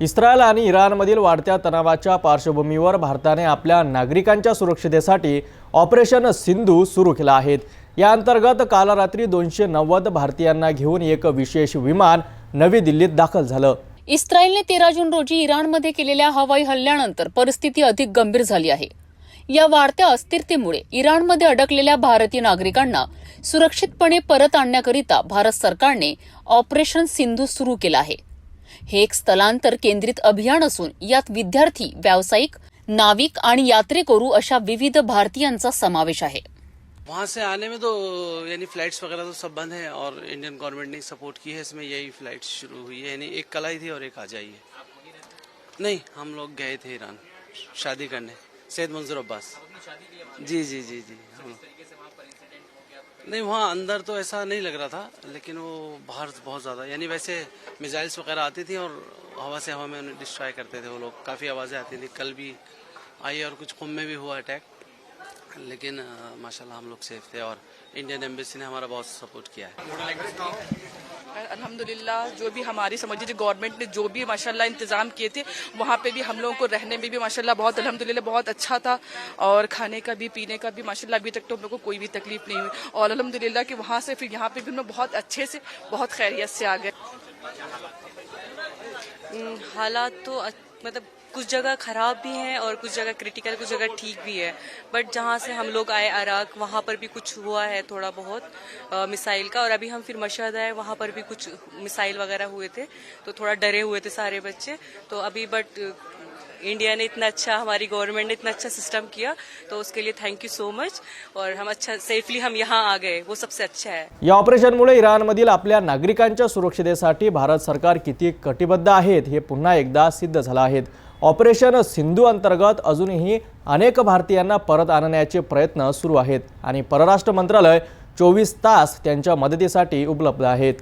Israel आणि इराणमधील वाढत्या तणावाच्या पार्श्वभूमीवर भारताने आपल्या नागरिकांच्या सुरक्षेसाठी ऑपरेशन सिंधू सुरू केलं आहे। या अंतर्गत काल रात्री 290 भारतीयांना घेऊन एक विशेष विमान नवी दिल्लीत दाखल झालं। इस्रायलने 13 जून रोजी इराणमध्ये केलेल्या हवाई हल्ल्यानंतर परिस्थिती अधिक गंभीर झाली आहे। या वाढत्या अस्थिरतेमुळे इराणमध्ये अडकलेल्या भारतीय नागरिकांना सुरक्षितपणे परत आणण्याकरिता भारत सरकारने ऑपरेशन सिंधू सुरू केलं आहे। हे एक स्थलांतर केंद्रित अभियान असून यात विद्यार्थी, व्यावसायिक, नाविक आणि यात्रेकरू अशा विविध भारतीयांचा समावेश आहे। वहाँ से आने में तो यानी फ्लाइट्स वगैरह तो सब बंद है और इंडियन गवर्नमेंट ने सपोर्ट की है, इसमें यही फ्लाइट शुरू हुई है। यानी एक कल आई थी और एक आज आई है। नहीं, हम लोग गए थे ईरान शादी करने, सैयद मंजूर अब्बास। जी जी जी जी हम नहीं, वहाँ अंदर तो ऐसा नहीं लग रहा था, लेकिन वो बाहर बहुत ज़्यादा यानी वैसे मिसाइल्स वगैरह आती थी और हवा से हवा में उन्हें डिस्ट्रॉय करते थे वो लोग। काफ़ी आवाज़ें आती थी, कल भी आई और कुछ कुम में भी हुआ अटैक, लेकिन माशाल्लाह हम लोग सेफ थे और इंडियन एम्बेसी ने हमारा बहुत सपोर्ट किया है। अल्हम्दुलिल्लाह जो भी हमारी समझिए गवर्नमेंट ने जो भी माशाल्लाह इंतजाम किए थे, वहाँ पे भी हम लोगों को रहने में भी माशाल्लाह बहुत अल्हम्दुलिल्लाह बहुत अच्छा था और खाने का भी पीने का भी माशाल्लाह अभी तक तो हम लोग को कोई भी तकलीफ नहीं हुई और अल्हम्दुलिल्लाह कि वहाँ से फिर यहाँ पे भी हम लोग बहुत अच्छे से बहुत खैरियत से आ गए। हालात तो मतलब कुछ जगह खराब भी हैं और कुछ जगह क्रिटिकल, कुछ जगह ठीक भी है। बट जहाँ से हम लोग आए इराक, वहाँ पर भी कुछ हुआ है थोड़ा बहुत मिसाइल का, और अभी हम फिर मशहद आए, वहाँ पर भी कुछ मिसाइल वगैरह हुए थे, तो थोड़ा डरे हुए थे सारे बच्चे। तो अभी बट इंडिया ने इतना अच्छा, हमारी गवर्नमेंट ने इतना अच्छा सिस्टम किया, तो उसके लिए थैंक यू सो मच। और हम अच्छा सेफली हम यहाँ आ गए, वो सबसे अच्छा है। या ऑपरेशनमुळे इराणमधील आपल्या नागरिकांच्या सुरक्षेसाठी भारत सरकार किती कटिबद्ध आहे हे पुन्हा एकदा सिद्ध झालं आहे। ऑपरेशन सिंधू अंतर्गत अजूनही अनेक भारतीयांना परत आणण्याचे प्रयत्न सुरू आहेत आणि परराष्ट्र मंत्रालय 24 तास त्यांच्या मदतीसाठी उपलब्ध आहेत।